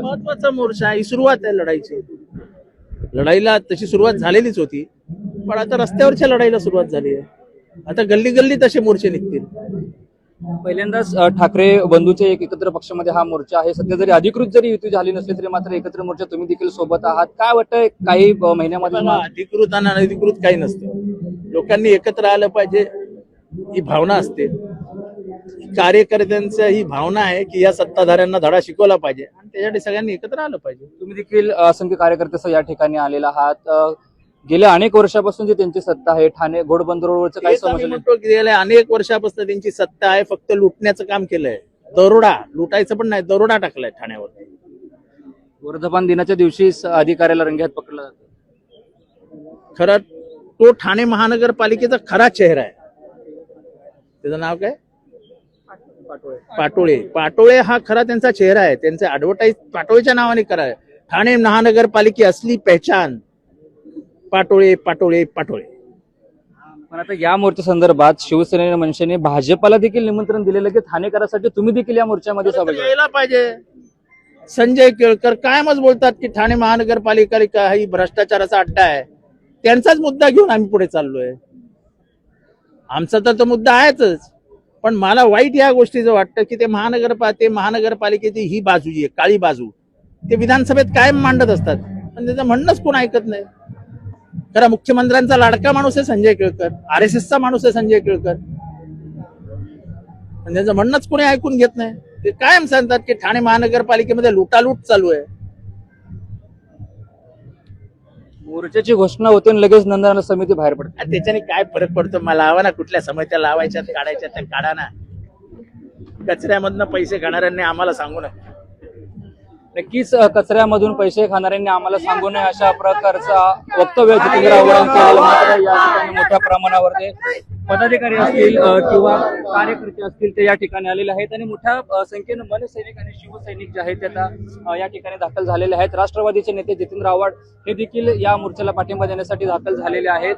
महत्वाचा मोर्चा ही सुरुवात आहे लढाईची. लढाईला तशी सुरुवात झालेलीच होती, पण आता रस्त्यावरच्या लढाईला सुरुवात झाली आहे. आता गल्ली गल्ली तसे मोर्चे निघतील. पहिल्यांदाच ठाकरे बंधूचे एक एकत्र पक्षामध्ये हा मोर्चा आहे. सध्या जरी अधिकृत जरी युती झाली नसली तरी मात्र एकत्र मोर्चा तुम्ही देखील सोबत आहात. काय वाटतंय काही महिन्यामध्ये अधिकृत आणि अनधिकृत काही नसतं. लोकांनी एकत्र आलं पाहिजे ही भावना असते. कार्यकर्त्यांची ही भावना आहे की या सत्ताधाऱ्यांना धडा शिकवला पाहिजे आणि त्यासाठी सगळ्यांनी एकत्र आलं पाहिजे. तुम्ही देखील असंख्य कार्यकर्ते या ठिकाणी आलेला आहात. गेल्या अनेक वर्षापासून जी त्यांची सत्ता आहे ठाणे घोडबंदरवरचं काय समजलं? म्हणतो की गेल्या अनेक वर्षापासून त्यांची सत्ता आहे, फक्त लुटण्याचं काम केलंय. दरोडा लुटायचं पण नाही, दरोडा टाकलाय ठाण्यावर. वर्धापन दिनाच्या दिवशी अधिकाऱ्याला रंगेहात पकडला जातो. खरं तो ठाणे महानगरपालिकेचा खरा चेहरा आहे. त्याचं नाव काय? पाटोळे. पाटोळे हा खरा त्यांचा चेहरा आहे. त्यांचे ऍडव्हर्टाईज पाटोळेच्या नावाने कराय. ठाणे महानगरपालिका असली पहचान पाटोळे पाटोळे पाटोळे. पण आता या मोर्चा संदर्भात शिवसेनेने मनसेने भाजपला देखील निमंत्रण दिलेलं की ठाणेकरांसाठी तुम्ही देखील या मोर्चामध्ये सहभागी यायला पाहिजे. संजय केळकर कायमच बोलतात की ठाणे महानगरपालिका ही भ्रष्टाचाराचा अड्डा आहे. त्यांचाच मुद्दा घेऊन आम्ही पुढे चाललोय. आमचा तर तो मुद्दा आहेच, पण मला वाईट या गोष्टीचं वाटतं की ते महानगरपालिकेची ही बाजू जी आहे, काळी बाजू, ते विधानसभेत कायम मांडत असतात, पण त्याचं म्हणणंच कोण ऐकत नाही. खरा मुख्यमंत्र्यांचा लाडका माणूस आहे संजय केळकर, RSSचा माणूस आहे संजय केळकर, पण त्याचं म्हणणंच कोणी ऐकून घेत नाही. ते कायम सांगतात की ठाणे महानगरपालिकेमध्ये लुटालूट चालू आहे. मोर्चाची घोषणा होते आणि लगेच नंदन समिती बाहेर पडते. त्याच्याने काय फरक पडतो? मला लावा ना, कुठल्या समित्या लावायच्या काढायच्या त्या काढा ना. कचऱ्यामधनं पैसे खाणाऱ्यांनी आम्हाला सांगू नये. नक्कीच कचऱ्यामधून पैसे खाणाऱ्यांनी आम्हाला सांगू नये अशा प्रकारचा वक्तव्य जितेंद्र आव्हाडांनी केलेलं. मात्र या ठिकाणी मोठ्या प्रमाणावर ते पदाधिकारी असतील किंवा कार्यकर्ते असतील ते या ठिकाणी आलेले आहेत आणि मोठ्या संख्येनं मनसैनिक आणि शिवसैनिक जे आहेत ते आता या ठिकाणी दाखल झालेले आहेत. राष्ट्रवादीचे नेते जितेंद्र आव्हाड हे देखील या मोर्चाला पाठिंबा देण्यासाठी दाखल झालेले आहेत.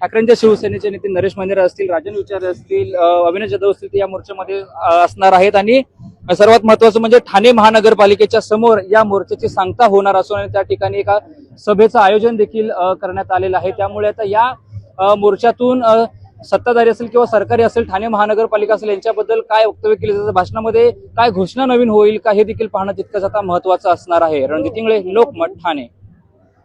ठाकरेंच्या शिवसेनेचे नेते नरेश मंदिर असतील, राजन विचारे असतील, अविनाश जाधव असतील ते या मोर्चामध्ये असणार आहेत. आणि सर्वात महत्वाचं म्हणजे ठाणे महानगरपालिकेच्या समोर या मोर्चाची सांगता होणार असून आणि त्या ठिकाणी एका सभेचं आयोजन देखील करण्यात आलेलं आहे. त्यामुळे आता या मोर्चातून सत्ताधारी असेल किंवा सरकारी असेल, ठाणे महानगरपालिका असेल, यांच्याबद्दल काय वक्तव्य केले जातं, भाषणामध्ये काय घोषणा नवीन होईल का, हे देखील पाहणं तितकंच आता महत्वाचं असणार आहे. रणजित इंगळे, लोकमत, ठाणे.